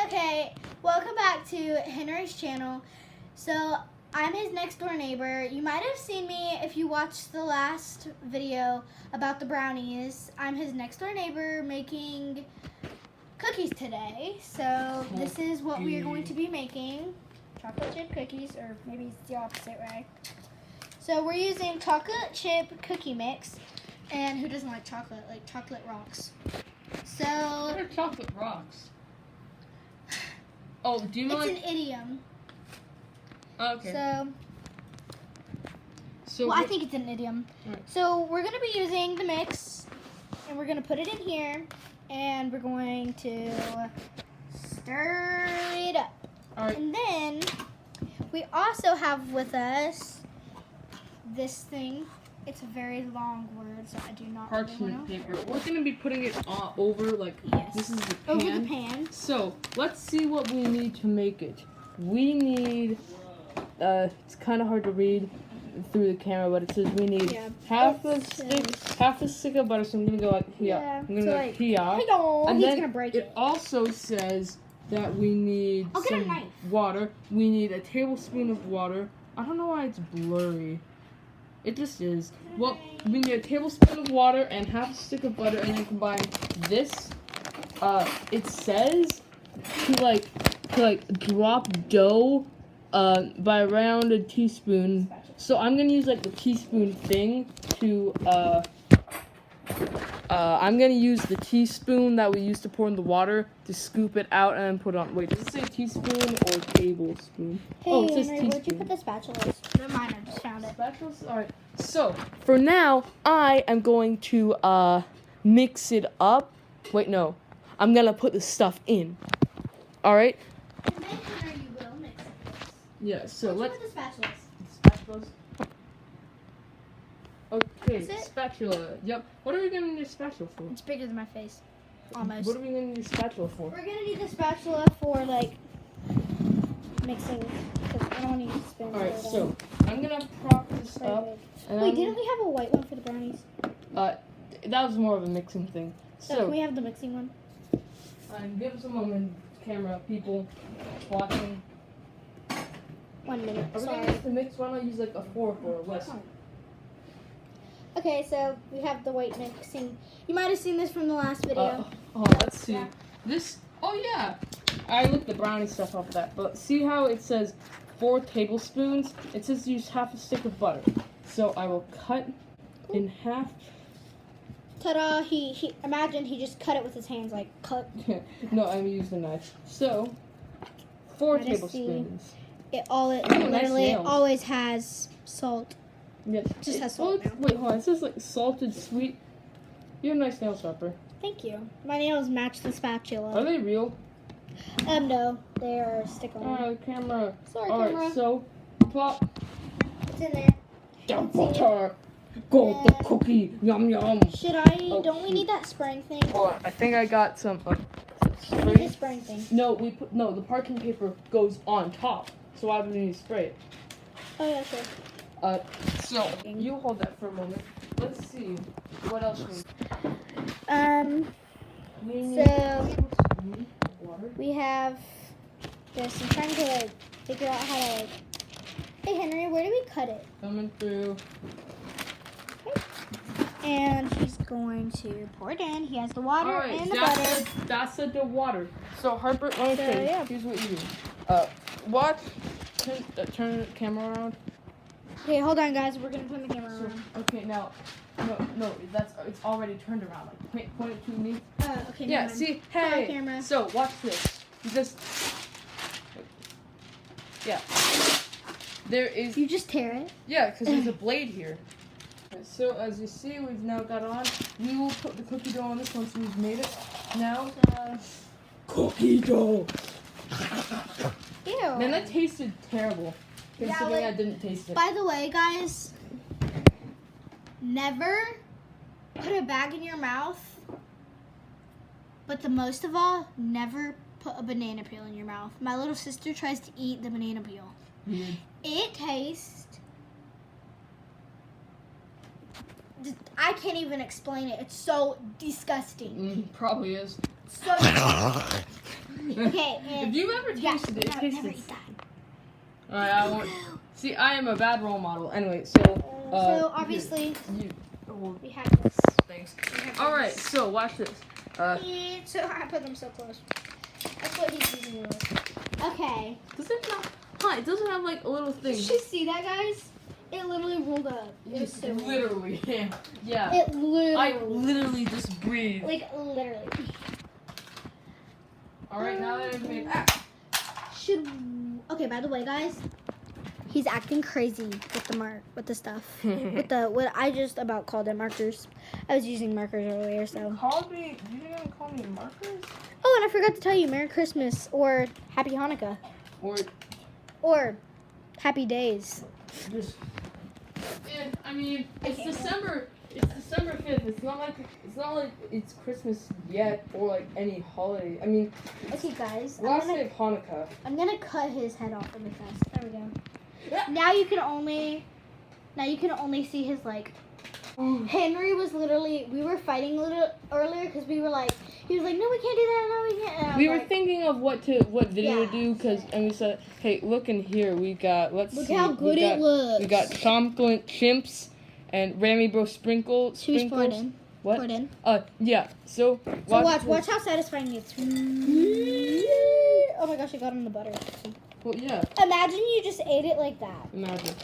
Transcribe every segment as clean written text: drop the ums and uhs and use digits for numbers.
Okay, welcome back to Henry's channel. So, I'm his next door neighbor. You might have seen me if you watched the last video about the brownies. I'm his next door neighbor making cookies today. So, this is what we are going to be making. Chocolate chip cookies, or maybe it's the opposite way. So, we're using chocolate chip cookie mix. And who doesn't like chocolate? Like chocolate rocks. So, what are chocolate rocks? Oh, do you know? It's an idiom. Okay. Well, I think it's an idiom. Right. So we're going to be using the mix, and we're going to put it in here, and we're going to stir it up. All right. And then we also have with us this thing. It's a very long word, so I do not Parchment paper. We're going to be putting it over, like, this is the pan. Over the pan. So, let's see what we need to make it. We need, it's kind of hard to read through the camera, but it says we need half a stick of butter, so I'm going to go like here. Yeah, I'm going to go here. And He's then gonna break it also says that we need some water. We need a tablespoon of water. I don't know why it's blurry. It just is. Well, we need a tablespoon of water and half a stick of butter, and then combine this. It says to drop dough by around a teaspoon. So I'm gonna use like the teaspoon thing to I'm gonna use the teaspoon that we used to pour in the water to scoop it out and then put it on. Wait, does it say teaspoon or tablespoon? Hey, it says Henry, teaspoon. where'd you put the spatulas? They're mine, I just found it. Spatulas? Alright. So, for now, I am going to mix it up. Wait, no. I'm gonna put the stuff in. Alright? And then, Henry, you will mix it. Yeah, so Where'd let's... you put the spatulas? Spatulas? Okay, That's it? spatula. Yep. What are we gonna need a spatula for? It's bigger than my face. Almost. What are we gonna need a spatula for? We're gonna need the spatula for, like, mixing, because I don't want to use a spoon. Alright, so, I'm gonna prop this up. And Wait, didn't we have a white one for the brownies? that was more of a mixing thing. So, So, can we have the mixing one? give us a moment, camera people watching. 1 minute, Are we sorry. gonna use the mix? Why not use like a fork or a whisk? Okay, so we have the white mixing. You might have seen this from the last video. Let's see. Yeah. This, oh yeah. I looked the brownie stuff off of that, but see how it says 4 tablespoons? It says use half a stick of butter. So I will cut in half. Ta-da! He imagine he just cut it with his hands, like cut. No, I used a knife. So 4 I just tablespoons. It nice literally nails. always has salt. Yes. Just has salt now. Wait, hold on. It says like salted sweet. You have a nice nail sharper. Thank you. My nails match the spatula. Are they real? No, they are stick-on. Camera. Sorry, Alright, camera. so plop. It's in there. The butter. Go the cookie. Yum yum. Should I? Don't we need that spraying thing? Hold on. I think I got some. We need the spraying thing. No, the parchment paper goes on top. So why would we need to spray it? Oh yeah, sure. So you hold that for a moment. Let's see what else we need. So we have this. I'm trying to like figure out how to like. Hey Henry, where do we cut it? Coming through. Okay. And he's going to pour it in. He has the water Alright, and the butter. that's the water. So Harper, let me show you. yeah. Here's what you do. Turn the camera around. Okay, hold on, guys. We're gonna turn the camera around. Okay, now, no, it's already turned around. Like, point it to me. Okay. Yeah, never mind. see, Sorry, hey. camera. So watch this. You just, yeah. There is. You just tear it. Yeah, because there's a blade here. So as you see, we've now got on. We will put the cookie dough on this once we've made it. Now, cookie dough. Ew. Man, that tasted terrible. Considering like, I didn't taste it. By the way, guys, never put a bag in your mouth. But the most of all, never put a banana peel in your mouth. My little sister tries to eat the banana peel. Weird. It tastes. I can't even explain it. It's so disgusting. Probably is. So Okay. If you've ever tasted it, it tastes never good. eat that. All right, I won't. See, I am a bad role model. Anyway, so. So obviously, we have this. Thanks. All right, so watch this. So I put them so close. That's what he's using it with. Okay. Does it not? Huh? It doesn't have like a little thing. Did you see that, guys? It literally rolled up. It was so literally, yeah. It literally. I literally just breathed. Like literally. All right, now that I've made. Okay. By the way, guys, he's acting crazy with the stuff, with the what I just about called it markers. I was using markers earlier, so. You didn't call me markers? Oh, and I forgot to tell you, Merry Christmas or Happy Hanukkah or Happy Days. Just. Yeah, I mean, it's December. It's December 5th. It's not like it's Christmas yet or like any holiday. I mean. Okay, guys. Last day of Hanukkah. I'm gonna cut his head off really fast. There we go. Yeah. Now you can only see his like. Henry was literally. We were fighting a little earlier because we were like. He was like, "No, we can't do that. No, we can't." We were thinking of what video to do and we said, "Hey, look in here. We got Look how good it looks. We got Chomplin Chimps and Rammy Bro Sprinkles. Poured in. What? Poured in. Yeah. So watch how satisfying it is. Oh my gosh, I got on the butter. Well, yeah. Imagine you just ate it like that. Imagine.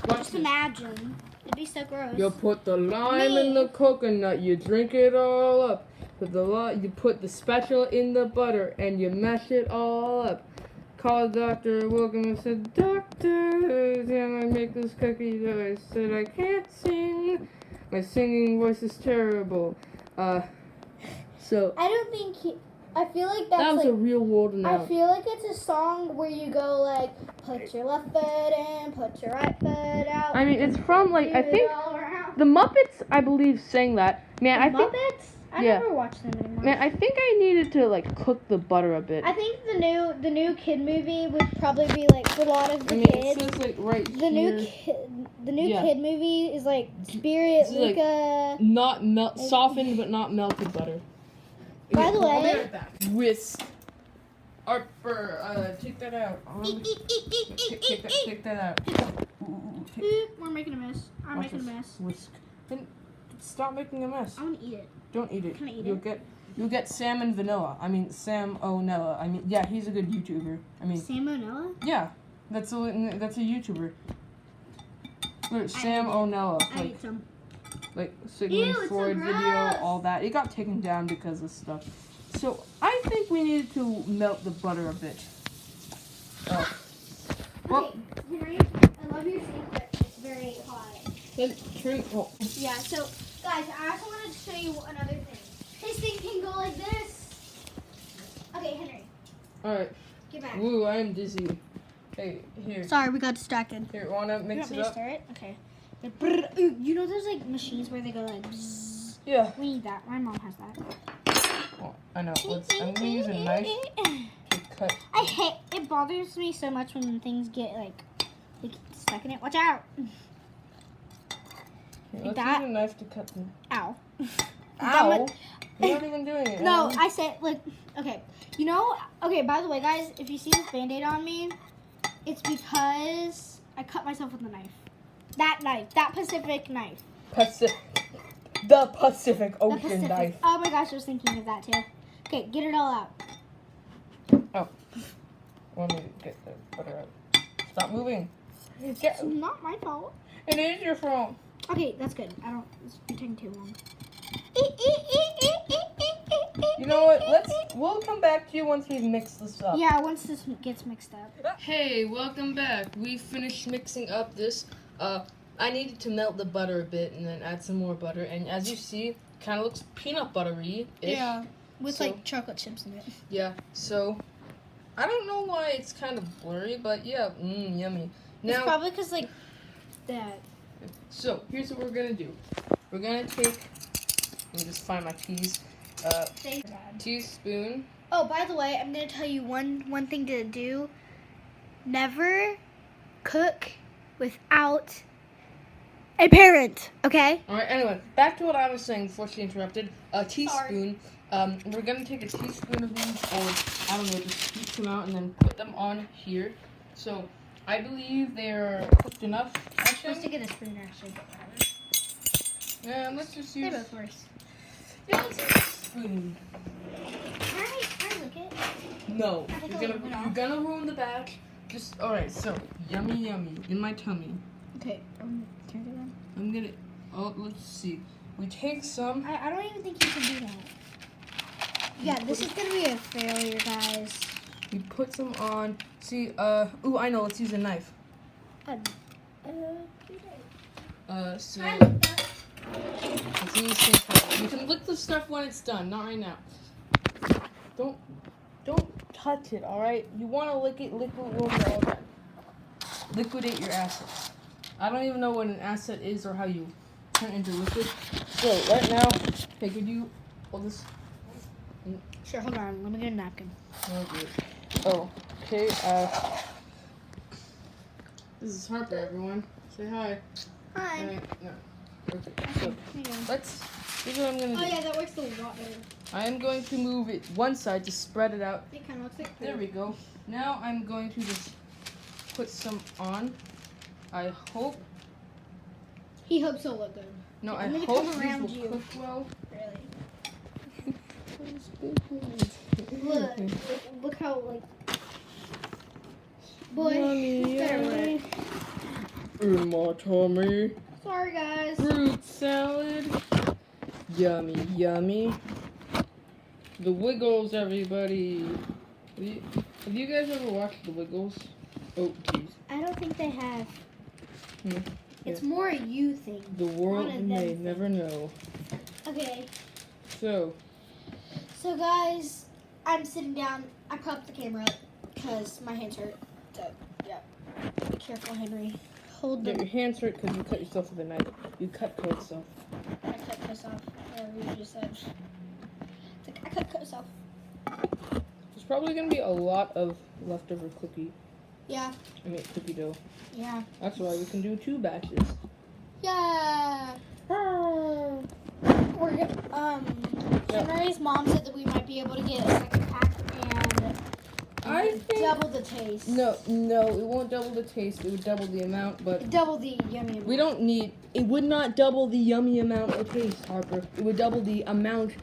Just imagine. It'd be so gross. You put the lime in the coconut. You drink it all up. You put the spatula in the butter and you mash it all up. Call Dr. Wilkin and said, "Doctor, can I make this cookie?" I said, "I can't sing. My singing voice is terrible." So. I don't think I feel like that was a real world I analogy. feel like it's a song where you go like, put your left foot in, put your right foot out. I mean, it's from like I think the Muppets, I believe, sang that. Man, I think. Muppets? I never watched them anymore. Man, I think I needed to like cook the butter a bit. I think the new kid movie would probably be like for a lot of the kids. It says like right the here. The new kid movie is like Spirit, Luca. Like, not softened but not melted butter. By the way, I'll be right back. Whisk. Harper, take that out. Take that out. We're making a mess. I'm making a mess. Whisk. Then stop making a mess. I want to eat it. Don't eat it. Can I eat it? You'll get Sam and Vanilla. I mean Sam O'Nella. I mean, yeah, he's a good YouTuber. I mean Sam O'Nella? Yeah, that's a YouTuber. Look, Sam O'Nella. I ate some. Like Sigmund Freud video, all that. It got taken down because of stuff. So I think we needed to melt the butter a bit. Well, okay, Henry, I love your sink, but it's very hot. Then turn. Oh. Yeah. So, guys, I also wanted to show you another thing. This thing can go like this. Okay, Henry. All right. Get back. Ooh, I am dizzy. Hey, here. Sorry, we got distracted. Here, wanna mix it up? Stir it? Okay. You know those like machines where they go like bzzz? Yeah. We need that. My mom has that. Oh, I know. I'm gonna use a knife to cut. I hate it. Bothers me so much when things get like stuck in it. Watch out! Let's use a knife to cut them. Ow! Ow! You're not even doing it. No, I said like okay. You know? Okay. By the way, guys, if you see this Band-Aid on me, it's because I cut myself with a knife. That knife. That Pacific knife. The Pacific Ocean knife. Oh my gosh, I was thinking of that too. Okay, get it all out. Oh. Let me get the butter out. Stop moving. It's not my fault. It is your fault. Okay, that's good. It's taking too long. You know what? We'll come back to you once we've mixed this up. Yeah, once this gets mixed up. Hey, welcome back. We finished mixing up this. I needed to melt the butter a bit and then add some more butter. And as you see, kind of looks peanut buttery-ish. Yeah, with like chocolate chips in it. Yeah, so I don't know why it's kind of blurry, but yeah, yummy. Now, it's probably because like that. So here's what we're gonna do. We're gonna take. Let me just find my keys. Teaspoon. Oh, by the way, I'm gonna tell you one thing to do. Never cook without a parent. Okay. All right. Anyway, back to what I was saying before she interrupted. A teaspoon we're gonna take a teaspoon of these, or I don't know, just scoop them out and then put them on here. So I believe they're cooked enough. I'm supposed to get a spoon actually, but whatever. Yeah, let's just use. They both works. Yeah, let's use a spoon. Can I lick it? No, I think you're gonna ruin the batch. Just alright. So yummy in my tummy. Okay. Can I do that? I'm gonna. Oh, let's see. We take some. I don't even think you can do that. Yeah, this is gonna be a failure, guys. We put some on. See, ooh, I know. Let's use a knife. So let's use some. You can lick the stuff when it's done, not right now. Don't touch it. All right. You want to lick it all the time. Liquidate your assets. I don't even know what an asset is or how you turn it into liquid. So right now, hey, could you hold this? Sure, hold on. Let me get a napkin. Oh, okay. This is Harper, everyone. Say hi. Hi. No. Okay. So here's what I'm gonna do. Oh yeah, that works a lot better. I am going to move it one side to spread it out. It kind of looks like. There we go. Now I'm going to just put some on. I hope. He hopes it'll look good. No, I'm I gonna hope come these around will you. cook well. Really? Look how like. Boy, Yummy, better yummy. work. In my tummy. Sorry, guys. Fruit salad. Yummy. The Wiggles, everybody. Have you guys ever watched The Wiggles? Oh, jeez. I don't think they have. It's Yeah. more a you thing. The world not a may them never know. Okay. So, Guys, I'm sitting down. I propped the camera up because my hands hurt. So, yeah. Be careful, Henry. Hold get them. your hands hurt because you cut yourself with a knife. You cut Code's off. I cut this off. Whatever you just said. It's like, I cut this off. There's probably going to be a lot of leftover cookie dough. Yeah. That's why we can do 2 batches. Yeah. We're Henry's mom said that we might be able to get a second pack and I think double the taste. No, it won't double the taste. It would double the amount, but Double the yummy amount. we don't need. It would not double the yummy amount of taste, Harper. It would double the amount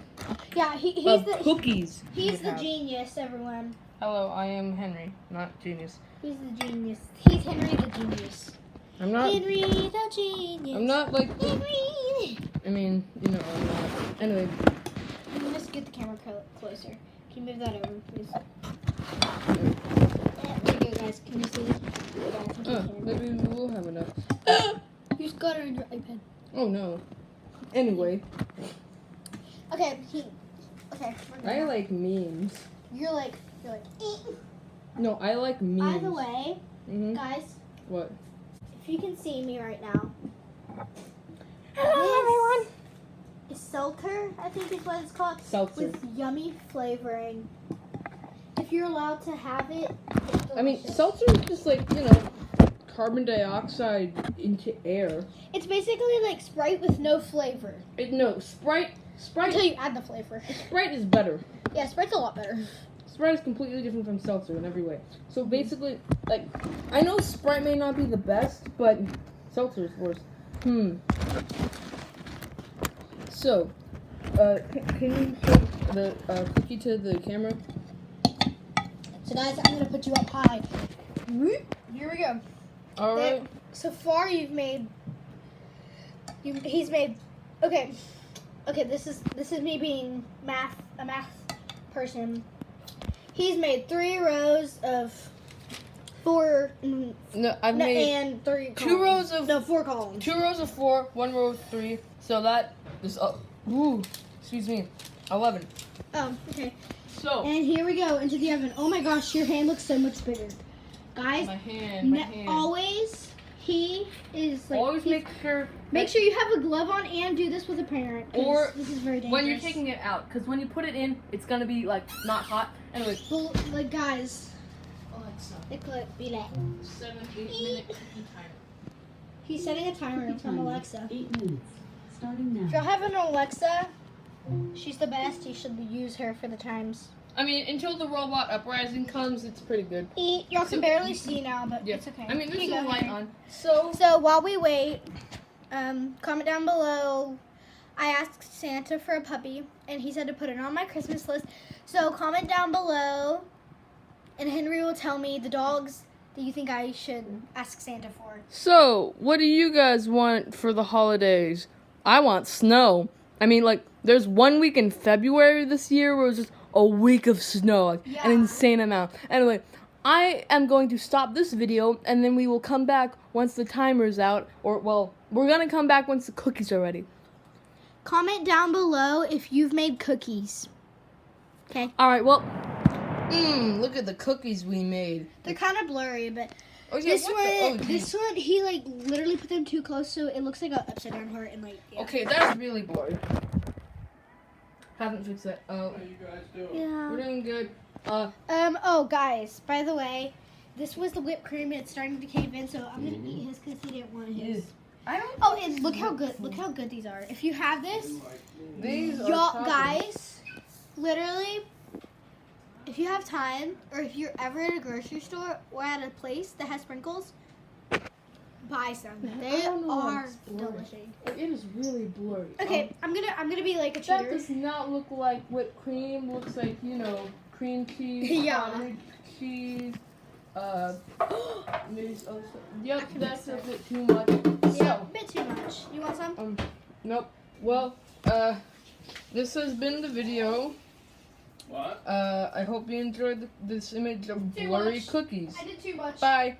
Yeah, he's of the cookies. he's we the have. genius, everyone. Hello, I am Henry, not genius. He's the genius. He's Henry the genius. I'm not. Henry the genius. I'm not like. Henry. I mean, I'm not. Anyway. Let me just get the camera closer. Can you move that over, please? There you go, guys. Can you see? Yeah, Maybe we will have enough. You just got it on your iPad. Oh no. Anyway, Okay, okay. I like memes. You're like. No, I like memes. By the way, guys, What? if you can see me right now. Hello, everyone. It's seltzer, I think is what it's called. Seltzer. With yummy flavoring. If you're allowed to have it, it's I mean, delicious. seltzer is just like, carbon dioxide into air. It's basically like Sprite with no flavor. Sprite Until you add the flavor. Sprite is better. Yeah, Sprite's a lot better. Sprite is completely different from seltzer in every way. So basically, like, I know Sprite may not be the best, but seltzer is worse. So, can you show the cookie to the camera? So guys, I'm gonna put you up high. Here we go. All right. So far, he's made. Okay. This is me being a math person. He's made 3 rows of 4. No, I've made and 3 columns. 2 rows of 4 columns. 2 rows of 4, 1 row of 3. So that is 11. Oh, okay. So And here we go into the oven. Oh my gosh, your hand looks so much bigger, guys. my hand. Always, he is like. Always make sure you have a glove on and do this with a parent. 'Cause Or this is very dangerous. when you're taking it out, because when you put it in, it's gonna be like not hot. Anyway, Well, like guys, Alexa, it could be like 7-8 minute cookie timer. he's setting a timer from Alexa. 8 minutes. Starting If y'all now. have an Alexa, She's the best. You should use her for the times. I mean, until the robot uprising comes, it's pretty good. Y'all can barely see now, but Yeah. it's okay. I mean, there's Here you no go, light Henry. on. So So while we wait, comment down below. I asked Santa for a puppy, and he said to put it on my Christmas list. So comment down below, and Henry will tell me the dogs that you think I should ask Santa for. So, what do you guys want for the holidays? I want snow. I mean, like, there's 1 week in February this year where it was just a week of snow, like, Yeah. an insane amount. Anyway, I am going to stop this video, and then we will come back once the timer's out, or, well, we're gonna come back once the cookies are ready. Comment down below if you've made cookies. Okay. Alright, well, look at the cookies we made. They're kind of blurry, but Oh, yeah, this one, he like literally put them too close, so it looks like an upside down heart and like. Yeah. Okay, that's really blurry. Haven't fixed that. Oh, How you guys doing? Yeah. we're doing good. Oh, guys, by the way, this was the whipped cream. It's starting to cave in, so I'm gonna eat his because he didn't want his. I don't. Oh, and look how good these are. If you have this, These are y'all topping. guys, literally, if you have time, or if you're ever at a grocery store or at a place that has sprinkles, buy some. They don't know why are it's blurry. delicious. It is really blurry. Okay, I'm gonna be like a That cheater. does not look like whipped cream. Looks like, you know, cream cheese, Yeah. cottage cheese, maybe other stuff. Yep, that's a bit too much. Yeah, So, a bit too much. You want some? nope. Well, this has been the video. What? I hope you enjoyed this image of Too blurry much. cookies. I did too much. Bye.